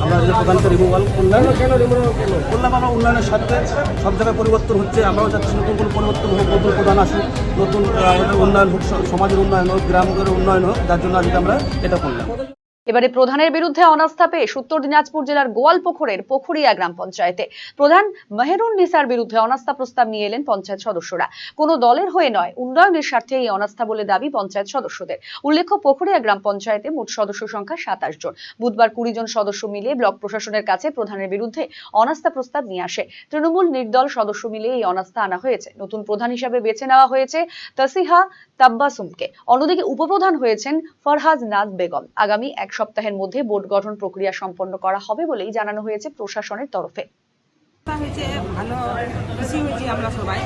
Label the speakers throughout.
Speaker 1: আমরা প্রধানকে রিমুভাল করলাম। আমরা উন্নয়নের স্বার্থে সব জায়গায় পরিবর্তন হচ্ছে, আমরাও চাচ্ছি নতুন কোনো পরিবর্তন হোক, নতুন প্রধান আসুক, নতুন আমাদের উন্নয়ন হোক, সমাজের উন্নয়ন হোক, গ্রামের উন্নয়ন হোক, যার জন্য আজকে আমরা এটা করলাম।
Speaker 2: এবারে প্রধানের বিরুদ্ধে অনাস্থা পেশ উত্তর দিনাজপুর জেলার গোয়ালপুকুরের পুখুরিয়া গ্রাম পঞ্চায়েতে। প্রধান মেহেরুন নিসার বিরুদ্ধে অনাস্থা প্রস্তাব নিয়ে এলেন পঞ্চায়েত সদস্যরা। কোনো দলের হয়ে নয়, উন্নয়নের স্বার্থে এই অনাস্থা বলে দাবি পঞ্চায়েত সদস্যদের। উল্লেখ্য, পুখুরিয়া গ্রাম পঞ্চায়েতে মোট সদস্য সংখ্যা 27 জন। বুধবার 20 জন সদস্য মিলে ব্লক প্রশাসনের কাছে প্রধানের বিরুদ্ধে অনাস্থা প্রস্তাব নিয়ে আসে। তৃণমূল নির্দল সদস্য মিলে এই অনাস্থা আনা হয়েছে। নতুন প্রধান হিসাবে বেছে নেওয়া হয়েছে তাসিহা তাব্বাসুমকে। অন্যদিকে উপপ্রধান হয়েছেন ফরহাজ নাজ বেগম। আগামী এক সপ্তাহের মধ্যে বোর্ড গঠন প্রক্রিয়া সম্পন্ন করা হবে বলেই জানানো হয়েছে প্রশাসনের তরফে।
Speaker 3: ভালো খুশি হয়েছি আমরা সবাই,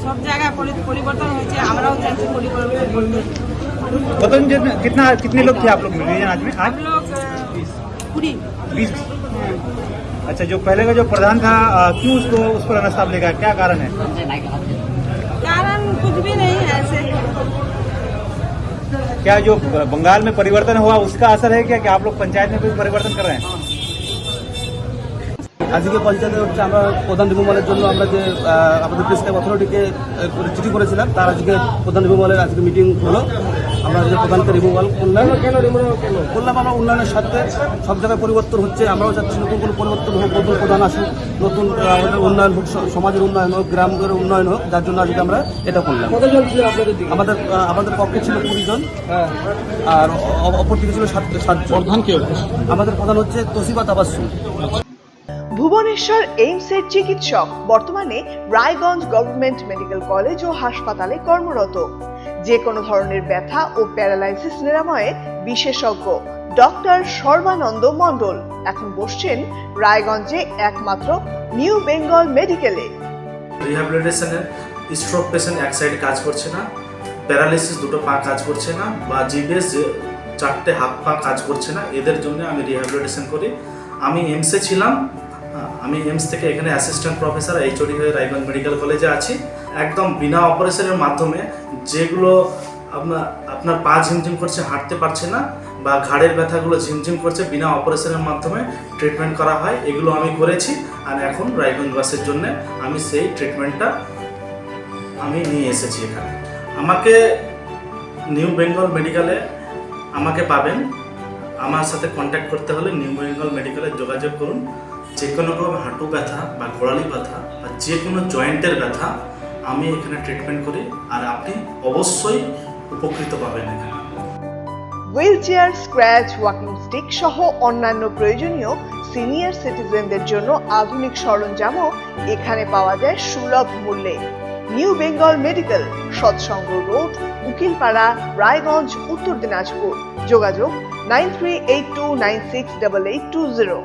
Speaker 3: সব জায়গায় পরিবর্তন হয়েছে, আমরাও চাইছি
Speaker 4: पता कितने लोग थे आप लोग डिवीजन आज में? आज
Speaker 3: हम लोग
Speaker 4: 20। अच्छा, जो पहले का जो प्रधान था क्यों उसको उस पर अनास्थाप लेगा, क्या कारण है?
Speaker 3: कारण कुछ भी नहीं है ऐसे।
Speaker 4: क्या जो बंगाल में परिवर्तन हुआ उसका असर है क्या कि आप लोग पंचायत में कोई परिवर्तन कर रहे हैं?
Speaker 1: আজকে পঞ্চায়েতে হচ্ছে আমরা প্রধান রিমুভালের জন্য আমরা যে আমাদের প্রেসক্রাইব অথরিটিকে চিঠি করেছিলাম, তার আজকে প্রধান রিমুভালের আজকে মিটিং হলো। আমরা আজকে প্রধানকে রিমুভাল করলাম। আমরা উন্নয়নের স্বার্থে সব জায়গায় পরিবর্তন হচ্ছে, আমরাও চাচ্ছি নতুন কোনো পরিবর্তন হোক, নতুন প্রধান আসুক, নতুন আমাদের উন্নয়ন হোক, সমাজের উন্নয়ন হোক, গ্রামের উন্নয়ন হোক, যার জন্য আজকে আমরা এটা করলাম। আমাদের পক্ষে ছিল 20 জন, আর অপর দিকে ছিল 7 জন। আমাদের প্রধান হচ্ছে তসিবা তাবাসসুম।
Speaker 5: ভুবনেশ্বর এইমসের চিকিৎসক, বর্তমানে রায়গঞ্জ গভর্নমেন্ট মেডিকেল কলেজ ও হাসপাতালে কর্মরত। যে কোনো ধরনের ব্যথা ও প্যারালাইসিস নিরাময়ে বিশেষজ্ঞ ডক্টর সর্বানন্দ মণ্ডল এখন বসছেন রায়গঞ্জে একমাত্র নিউ বেঙ্গল মেডিকেলে।
Speaker 6: রিহ্যাবিলিটেশনের স্ট্রোক পেশেন্ট এক সাইডে কাজ করছে না, প্যারালাইসিস দুটো পা কাজ করছে না, বা জিবিএস 4টে হাত পা কাজ করছে না, এদের জন্য আমি রিহ্যাবিলিটেশন করি। আমি এইমসে ছিলাম, আমি এইমস থেকে এখানে অ্যাসিস্ট্যান্ট প্রফেসর এইচওডি হয়ে রায়গঞ্জ মেডিকেল কলেজে আছি। একদম বিনা অপারেশনের মাধ্যমে যেগুলো আপনার পা ঝিমঝিম করছে, হাঁটতে পারছে না, বা ঘাড়ের ব্যথাগুলো ঝিমঝিম করছে, বিনা অপারেশনের মাধ্যমে ট্রিটমেন্ট করা হয়। এগুলো আমি করেছি, আর এখন রায়গঞ্জবাসীর জন্য আমি সেই ট্রিটমেন্টটা আমি নিয়ে এসেছি এখানে। আমাকে নিউ বেঙ্গল মেডিকেলে আমাকে পাবেন। আমার সাথে কন্ট্যাক্ট করতে হলে নিউ বেঙ্গল মেডিকেলে যোগাযোগ করুন। যে কোনো রকম হাঁটু ব্যথা বা গোড়ালি ব্যথা বা যে কোনো জয়েন্টের ব্যথা আমি এখানে ট্রিটমেন্ট করি, আর আপনি অবশ্যই উপকৃত পাবেন এখানে।
Speaker 5: হুইলচেয়ার, স্ক্র্যাচ, ওয়াকিং স্টিক সহ অন্যান্য প্রয়োজনীয় সিনিয়র সিটিজেনদের জন্য আধুনিক সরঞ্জামও এখানে পাওয়া যায় সুলভ মূল্যে। নিউ বেঙ্গল মেডিকেল, সৎসঙ্গ রোড, উকিলপাড়া, রায়গঞ্জ, উত্তর দিনাজপুর। যোগাযোগ 9382968820।